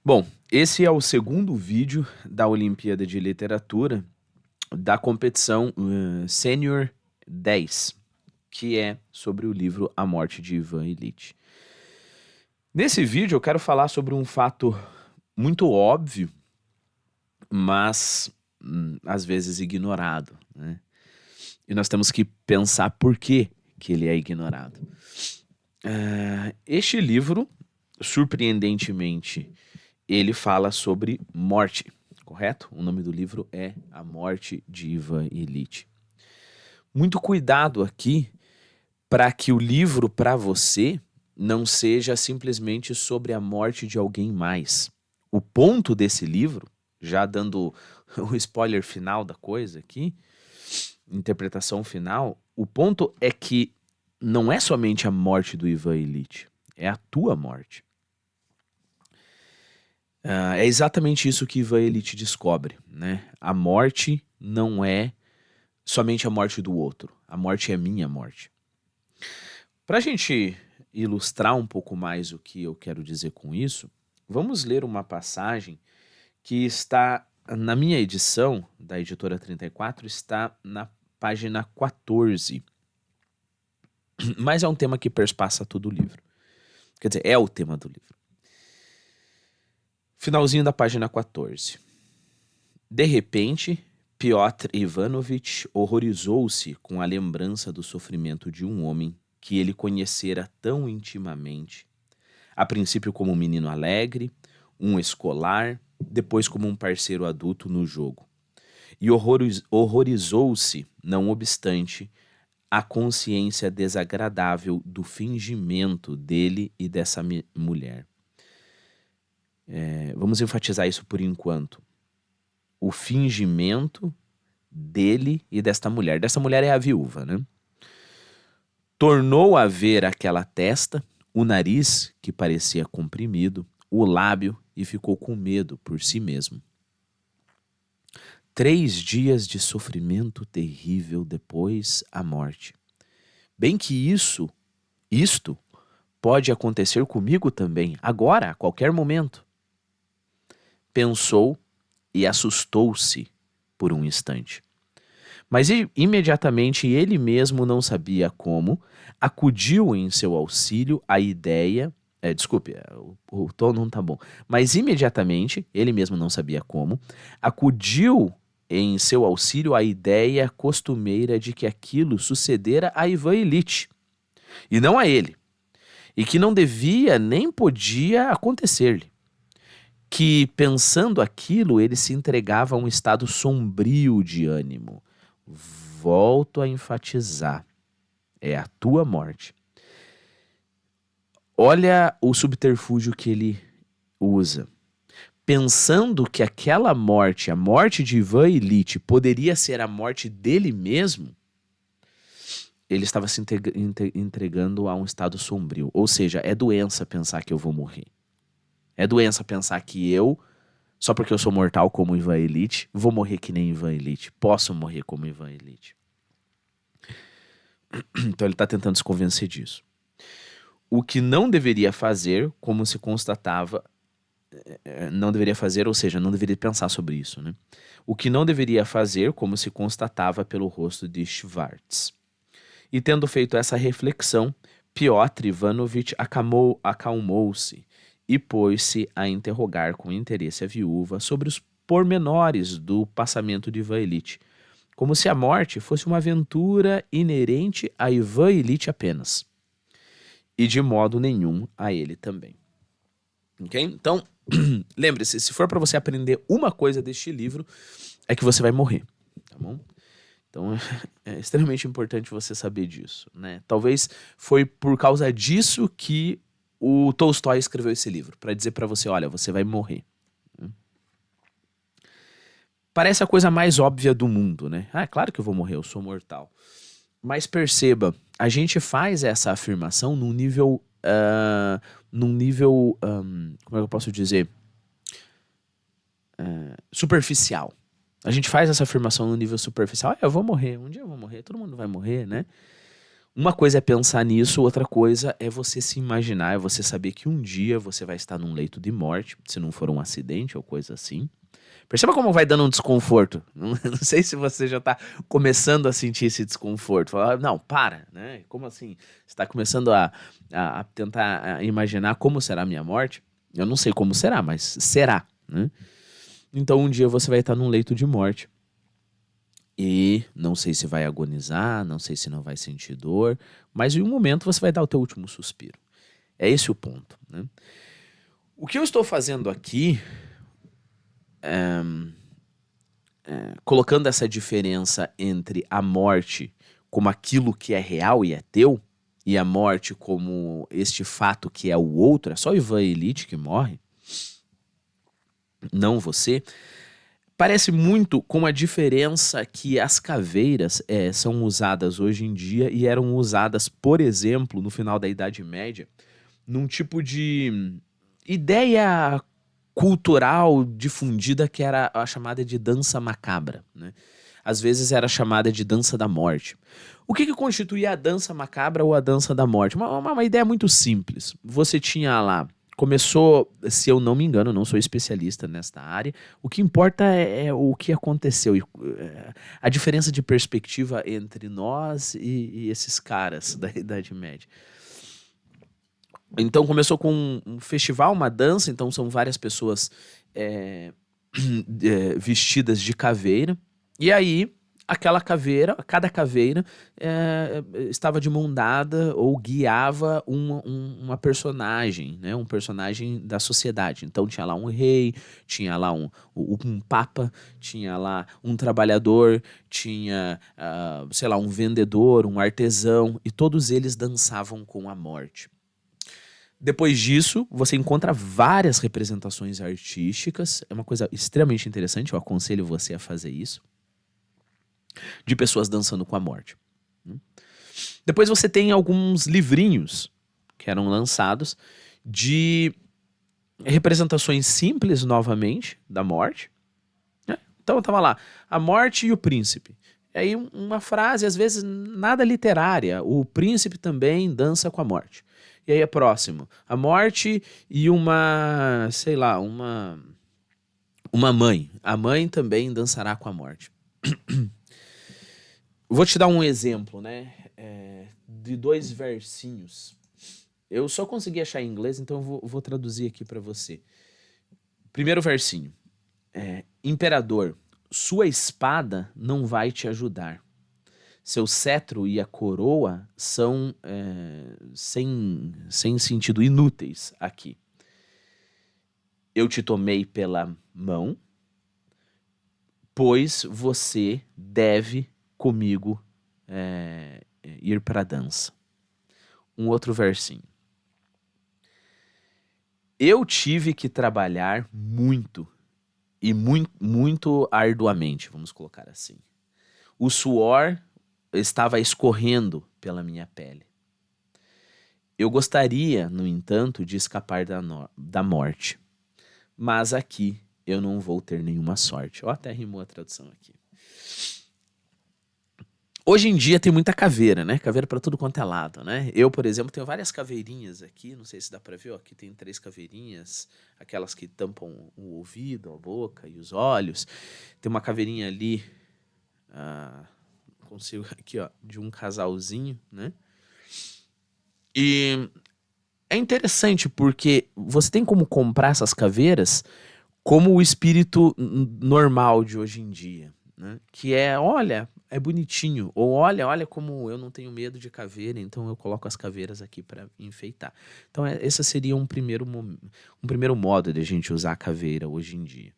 Bom, esse é o segundo vídeo da Olimpíada de Literatura da competição Sênior 10, que é sobre o livro A Morte de Ivan Ilitch. Nesse vídeo eu quero falar sobre um fato muito óbvio, mas às vezes ignorado, né? E nós temos que pensar por que ele é ignorado. Este livro, surpreendentemente, ele fala sobre morte, correto? O nome do livro é A Morte de Ivan Ilitch. Muito cuidado aqui para que o livro para você não seja simplesmente sobre a morte de alguém mais. O ponto desse livro, já dando o spoiler final da coisa aqui, interpretação final, o ponto é que não é somente a morte do Ivan Ilitch, é a tua morte. É exatamente isso que Ivan Ilitch descobre, né? A morte não é somente a morte do outro, a morte é minha morte. Para a gente ilustrar um pouco mais o que eu quero dizer com isso, vamos ler uma passagem que está na minha edição, da editora 34, está na página 14. Mas é um tema que perspassa todo o livro. Quer dizer, é o tema do livro. Finalzinho da página 14. De repente, Piotr Ivanovich horrorizou-se com a lembrança do sofrimento de um homem que ele conhecera tão intimamente, a princípio como um menino alegre, um escolar, depois como um parceiro adulto no jogo. E horrorizou-se, não obstante, a consciência desagradável do fingimento dele e dessa mulher. Vamos enfatizar isso por enquanto. O fingimento dele e desta mulher. Dessa mulher é a viúva, né? Tornou a ver aquela testa, o nariz, que parecia comprimido, o lábio, e ficou com medo por si mesmo. 3 dias de sofrimento terrível depois a morte. Bem que isto pode acontecer comigo também, agora, a qualquer momento. Pensou e assustou-se por um instante. Mas imediatamente ele mesmo não sabia como, acudiu em seu auxílio a ideia. O tom não tá bom. Mas imediatamente, ele mesmo não sabia como, acudiu em seu auxílio a ideia costumeira de que aquilo sucedera a Ivan Ilitch, e não a ele, e que não devia nem podia acontecer-lhe. Que, pensando aquilo, ele se entregava a um estado sombrio de ânimo. Volto a enfatizar, é a tua morte. Olha o subterfúgio que ele usa. Pensando que aquela morte, a morte de Ivan Ilitch, poderia ser a morte dele mesmo, ele estava se entregando a um estado sombrio. Ou seja, é doença pensar que eu vou morrer. É doença pensar que eu, só porque eu sou mortal como Ivan Ilitch, vou morrer que nem Ivan Ilitch. Posso morrer como Ivan Ilitch. Então ele está tentando se convencer disso. O que não deveria fazer, como se constatava, não deveria fazer, ou seja, não deveria pensar sobre isso, né? O que não deveria fazer, como se constatava pelo rosto de Schwartz. E tendo feito essa reflexão, Piotr Ivanovich acalmou-se e pôs-se a interrogar com interesse a viúva sobre os pormenores do passamento de Ivan Ilitch, como se a morte fosse uma aventura inerente a Ivan Ilitch apenas, e de modo nenhum a ele também. Ok? Então, lembre-se, se for para você aprender uma coisa deste livro, é que você vai morrer, tá bom? Então, é extremamente importante você saber disso, né? Talvez foi por causa disso que o Tolstói escreveu esse livro, para dizer para você, olha, você vai morrer. Parece a coisa mais óbvia do mundo, né? Ah, é claro que eu vou morrer, eu sou mortal. Mas perceba, a gente faz essa afirmação num nível, como é que eu posso dizer? Superficial. A gente faz essa afirmação no nível superficial. Ah, eu vou morrer, um dia eu vou morrer, todo mundo vai morrer, né? Uma coisa é pensar nisso, outra coisa é você se imaginar, é você saber que um dia você vai estar num leito de morte, se não for um acidente ou coisa assim. Perceba como vai dando um desconforto. Não sei se você já está começando a sentir esse desconforto. Fala, não, para, né? Como assim? Você está começando a tentar imaginar como será a minha morte? Eu não sei como será, mas será, né? Então um dia você vai estar num leito de morte. E não sei se vai agonizar, não sei se não vai sentir dor, mas em um momento você vai dar o teu último suspiro. É esse o ponto, né? O que eu estou fazendo aqui, colocando essa diferença entre a morte como aquilo que é real e é teu, e a morte como este fato que é o outro, é só o Ivan Elite que morre, não você. Parece muito com a diferença que as caveiras são usadas hoje em dia e eram usadas, por exemplo, no final da Idade Média, num tipo de ideia cultural difundida que era a chamada de dança macabra, né? Às vezes era chamada de dança da morte. O que constituía a dança macabra ou a dança da morte? Uma ideia muito simples. Você tinha lá, começou, se eu não me engano, eu não sou especialista nesta área, o que importa é o que aconteceu, a diferença de perspectiva entre nós e esses caras da Idade Média. Então começou com um festival, uma dança, então são várias pessoas vestidas de caveira, e aí aquela caveira, cada caveira estava de mão dada ou guiava uma personagem, né? Um personagem da sociedade. Então tinha lá um rei, tinha lá um papa, tinha lá um trabalhador, tinha, sei lá, um vendedor, um artesão, e todos eles dançavam com a morte. Depois disso, você encontra várias representações artísticas. É uma coisa extremamente interessante, eu aconselho você a fazer isso. De pessoas dançando com a morte. Depois você tem alguns livrinhos que eram lançados de representações simples, novamente, da morte. Então tava lá, a morte e o príncipe. E aí uma frase, às vezes nada literária. O príncipe também dança com a morte. E aí é próximo. A morte e uma, sei lá, uma mãe. A mãe também dançará com a morte. Vou te dar um exemplo, né? De 2 versinhos. Eu só consegui achar em inglês, então eu vou traduzir aqui para você. Primeiro versinho. Imperador, sua espada não vai te ajudar. Seu cetro e a coroa são sem sentido, inúteis aqui. Eu te tomei pela mão, pois você deve comigo ir para a dança. Um outro versinho. Eu tive que trabalhar muito e muito arduamente, vamos colocar assim. O suor estava escorrendo pela minha pele. Eu gostaria, no entanto, de escapar da morte. Mas aqui eu não vou ter nenhuma sorte. Ó, até rimou a tradução aqui. Hoje em dia tem muita caveira, né? Caveira pra tudo quanto é lado, né? Eu, por exemplo, tenho várias caveirinhas aqui. Não sei se dá pra ver, ó. Aqui tem 3 caveirinhas. Aquelas que tampam o ouvido, a boca e os olhos. Tem uma caveirinha ali... consigo aqui, ó, de um casalzinho, né? E é interessante porque você tem como comprar essas caveiras como o espírito normal de hoje em dia, né? Que é, olha, é bonitinho, ou olha como eu não tenho medo de caveira, então eu coloco as caveiras aqui para enfeitar. Então esse seria um primeiro modo de a gente usar a caveira hoje em dia.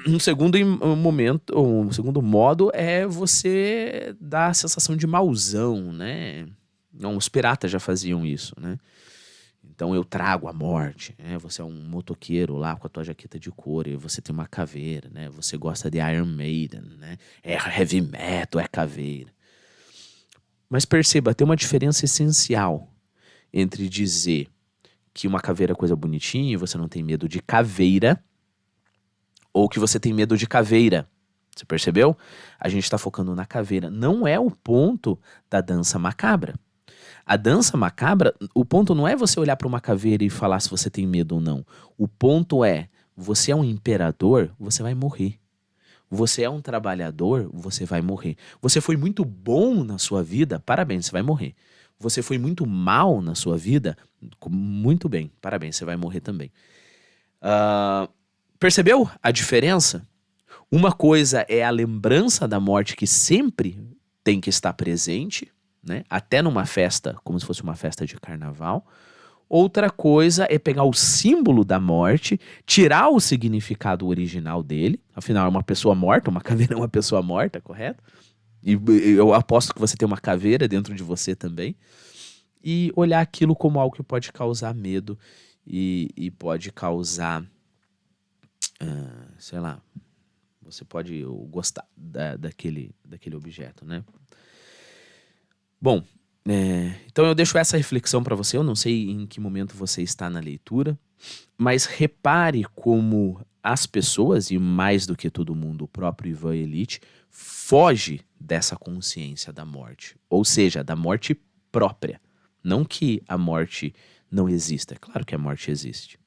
Um segundo modo é você dar a sensação de mauzão, né? Não, os piratas já faziam isso, né? Então eu trago a morte, né? Você é um motoqueiro lá com a tua jaqueta de couro e você tem uma caveira, né? Você gosta de Iron Maiden, né? É heavy metal, é caveira. Mas perceba, tem uma diferença essencial entre dizer que uma caveira é coisa bonitinha e você não tem medo de caveira, ou que você tem medo de caveira. Você percebeu? A gente está focando na caveira. Não é o ponto da dança macabra. A dança macabra, o ponto não é você olhar para uma caveira e falar se você tem medo ou não. O ponto é, você é um imperador, você vai morrer. Você é um trabalhador, você vai morrer. Você foi muito bom na sua vida, parabéns, você vai morrer. Você foi muito mal na sua vida, muito bem, parabéns, você vai morrer também. Percebeu a diferença? Uma coisa é a lembrança da morte que sempre tem que estar presente, né? Até numa festa, como se fosse uma festa de carnaval. Outra coisa é pegar o símbolo da morte, tirar o significado original dele. Afinal, é uma pessoa morta, uma caveira é uma pessoa morta, correto? E eu aposto que você tem uma caveira dentro de você também. E olhar aquilo como algo que pode causar medo e pode causar, sei lá, você pode gostar daquele objeto, né? Bom, então eu deixo essa reflexão para você. Eu não sei em que momento você está na leitura, mas repare como as pessoas, e mais do que todo mundo, o próprio Ivan Illich, foge dessa consciência da morte. Ou seja, da morte própria. Não que a morte não exista. É claro que a morte existe.